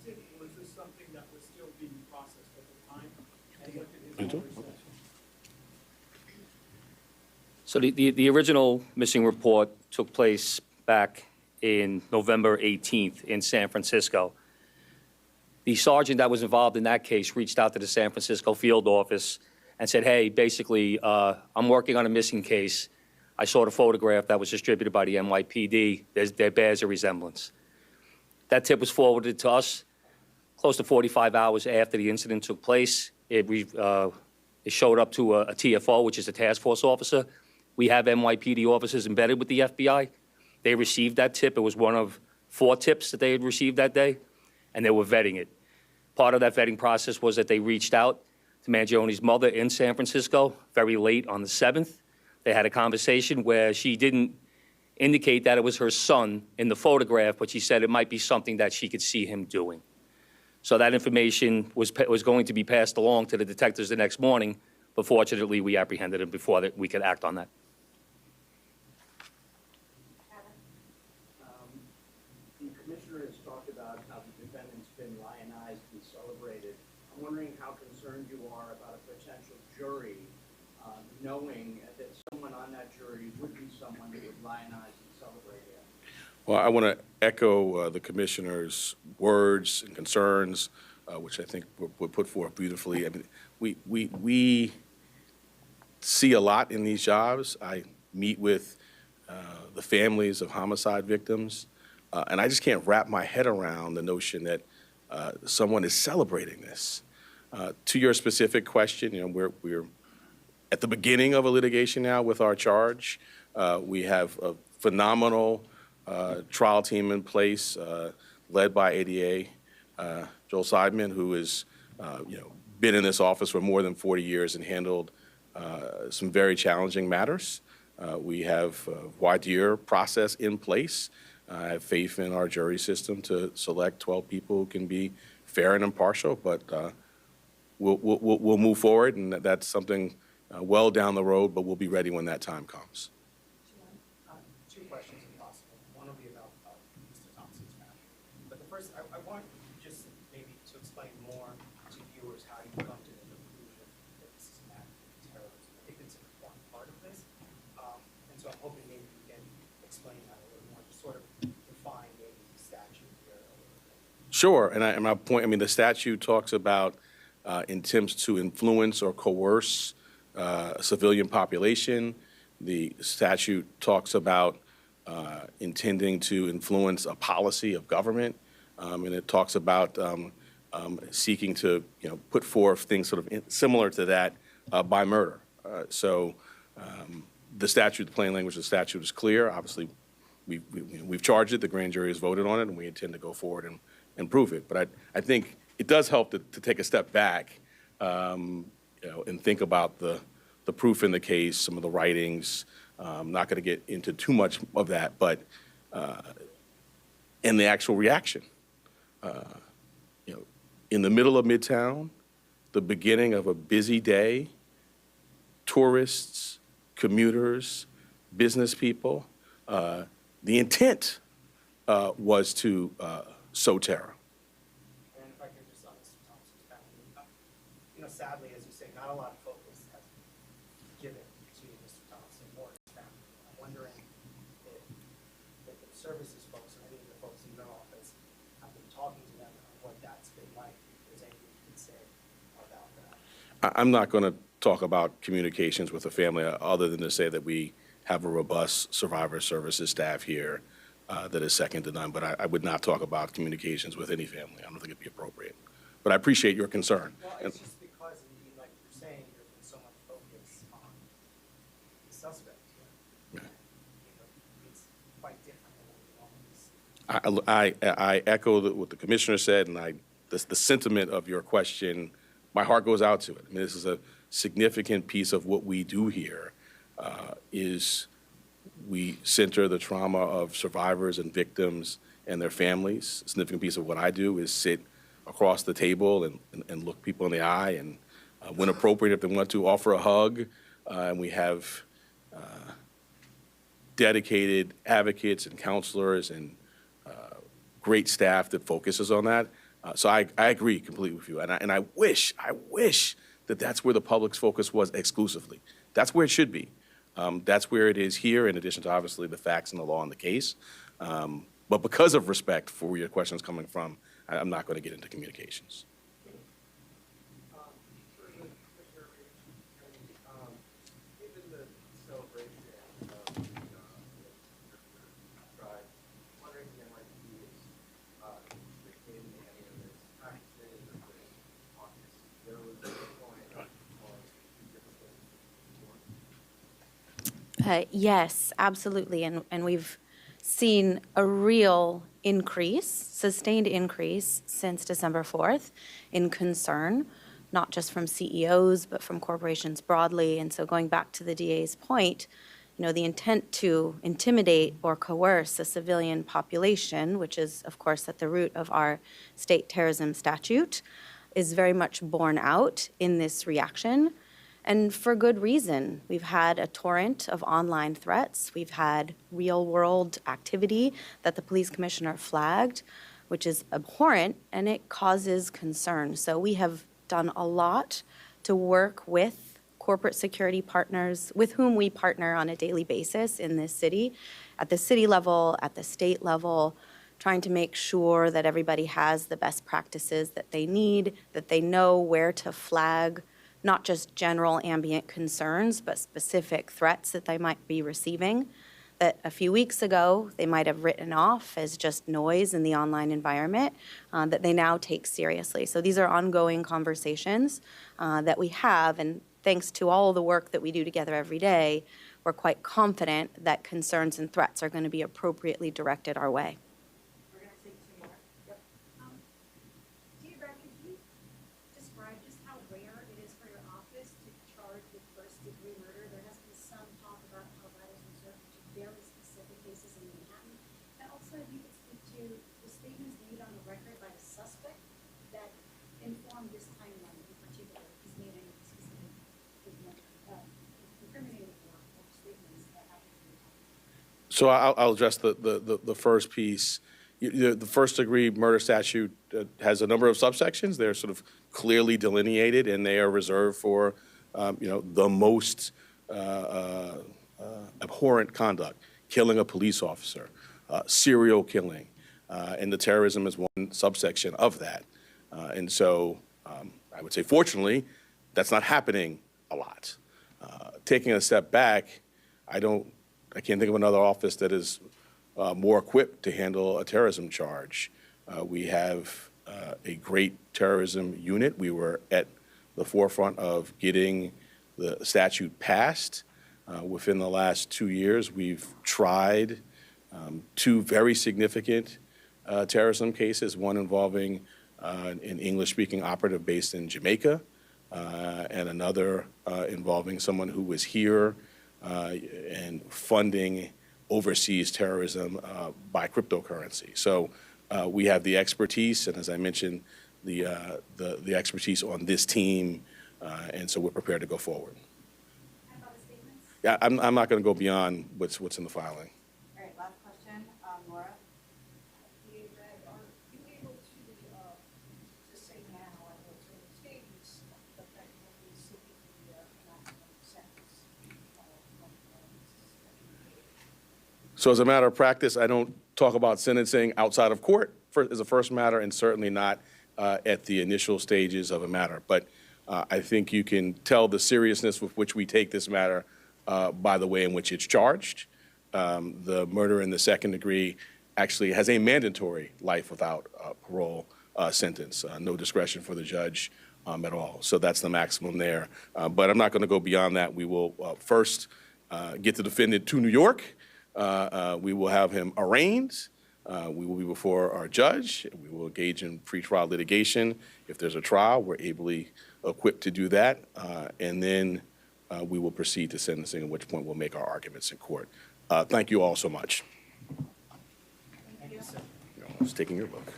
arrested, or is this something that was still being processed at the time? And what did his lawyer say? So the original missing report took place back in November 18th in San Francisco. The sergeant that was involved in that case reached out to the San Francisco field office and said, hey, basically, I'm working on a missing case. I saw the photograph that was distributed by the NYPD. There bears a resemblance. That tip was forwarded to us close to 45 hours after the incident took place. It showed up to a TFO, which is a task force officer. We have NYPD officers embedded with the FBI. They received that tip. It was one of 4 tips that they had received that day, and they were vetting it. Part of that vetting process was that they reached out to Mangione's mother in San Francisco very late on the 7th. They had a conversation where she didn't indicate that it was her son in the photograph, but she said it might be something that she could see him doing. So that information was going to be passed along to the detectives the next morning, but fortunately we apprehended him before we could act on that. The commissioner has talked about how the defendant's been lionized and celebrated. I'm wondering how concerned you are about a potential jury knowing that someone on that jury would be someone who would lionize and celebrate him. Well, I want to echo the commissioner's words and concerns, which I think were put forth beautifully. I mean, we see a lot in these jobs. I meet with the families of homicide victims, and I just can't wrap my head around the notion that someone is celebrating this. To your specific question, you know, we're at the beginning of a litigation now with our charge. We have a phenomenal trial team in place, led by ADA Joel Seidman, who has been in this office for more than 40 years and handled some very challenging matters. We have a voir dire process in place. I have faith in our jury system to select 12 people who can be fair and impartial, but we'll move forward, and that's something well down the road, but we'll be ready when that time comes. Two questions, if possible. One will be about Mr. Thompson's matter. But the first, I want just maybe to explain more to viewers how you come to the conclusion that this is an act of terrorism. I think it's an important part of this. And so I'm hoping maybe you can explain that a little more, just sort of define maybe the statute here a little bit. Sure, and my point, I mean, the statute talks about attempts to influence or coerce a civilian population. The statute talks about intending to influence a policy of government, and it talks about seeking to put forth things sort of similar to that by murder. So the statute, the plain language of the statute is clear. Obviously, we've charged it, the grand jury has voted on it, and we intend to go forward and prove it. But I think it does help to take a step back and think about the proof in the case, some of the writings. I'm not going to get into too much of that, but and the actual reaction. In the middle of Midtown, the beginning of a busy day, tourists, commuters, business people, the intent was to sow terror. And if I could just on Mr. Thompson's family, sadly, as you say, not a lot of focus has been given to Mr. Thompson or his family. I'm wondering if the services folks, or any of the folks in your office, have been talking to them on what that's been like. If there's anything you can say about that. I'm not going to talk about communications with the family other than to say that we have a robust survivor services staff here that is second to none, but I would not talk about communications with any family. I don't think it'd be appropriate. But I appreciate your concern. Well, it's just because, indeed, like you're saying, there's been so much focus on the suspect here. Yeah. It's quite different than what we normally see. I echo what the commissioner said, and the sentiment of your question, my heart goes out to it. I mean, this is a significant piece of what we do here, is we center the trauma of survivors and victims and their families. A significant piece of what I do is sit across the table and look people in the eye and, when appropriate, if they want to, offer a hug. And we have dedicated advocates and counselors and great staff that focuses on that. So I agree completely with you, and I wish that that's where the public's focus was exclusively. That's where it should be. That's where it is here, in addition to obviously the facts and the law and the case. But because of respect for where your question's coming from, I'm not going to get into communications. Given the celebration of tribe, wondering if NYPD is restricting any of its practices or its office CEOs at this point, or Yes, absolutely. And we've seen a real increase, sustained increase since December 4th in concern, not just from CEOs, but from corporations broadly. And so going back to the DA's point, the intent to intimidate or coerce a civilian population, which is, of course, at the root of our state terrorism statute, is very much borne out in this reaction. And for good reason. We've had a torrent of online threats. We've had real-world activity that the police commissioner flagged, which is abhorrent, and it causes concern. So we have done a lot to work with corporate security partners with whom we partner on a daily basis in this city, at the city level, at the state level, trying to make sure that everybody has the best practices that they need, that they know where to flag not just general ambient concerns, but specific threats that they might be receiving that a few weeks ago they might have written off as just noise in the online environment that they now take seriously. So these are ongoing conversations that we have, and thanks to all the work that we do together every day, we're quite confident that concerns and threats are going to be appropriately directed our way. We're going to take two more. Yep. Dear Brad, could you describe just how rare it is for your office to charge with first-degree murder? There has been some talk about how that is reserved to very specific cases in Manhattan. And also, if you could speak to the statements made on the record by the suspect that informed this timeline in particular, if he's made any specific incriminating statements that happened in the time. So I'll address the first piece. The first-degree murder statute has a number of subsections. They're sort of clearly delineated, and they are reserved for, the most abhorrent conduct, killing a police officer, serial killing, and the terrorism is one subsection of that. And so I would say, fortunately, that's not happening a lot. Taking a step back, I can't think of another office that is more equipped to handle a terrorism charge. We have a great terrorism unit. We were at the forefront of getting the statute passed. Within the last 2 years, we've tried two very significant terrorism cases, one involving an English-speaking operative based in Jamaica, and another involving someone who was here and funding overseas terrorism by cryptocurrency. So we have the expertise, and as I mentioned, the expertise on this team, and so we're prepared to go forward. And about the statements? Yeah, I'm not going to go beyond what's in the filing. All right, last question, Laura. Are you able to say now at what sort of stages the fact that we see the maximum sentence So as a matter of practice, I don't talk about sentencing outside of court as a first matter, and certainly not at the initial stages of a matter. But I think you can tell the seriousness with which we take this matter by the way in which it's charged. The murder in the second degree actually has a mandatory life without parole sentence, no discretion for the judge at all. So that's the maximum there. But I'm not going to go beyond that. We will first get the defendant to New York. We will have him arraigned. We will be before our judge. We will engage in pretrial litigation. If there's a trial, we're ably equipped to do that. And then we will proceed to sentencing, at which point we'll make our arguments in court. Thank you all so much. Thank you, sir. I was taking your book.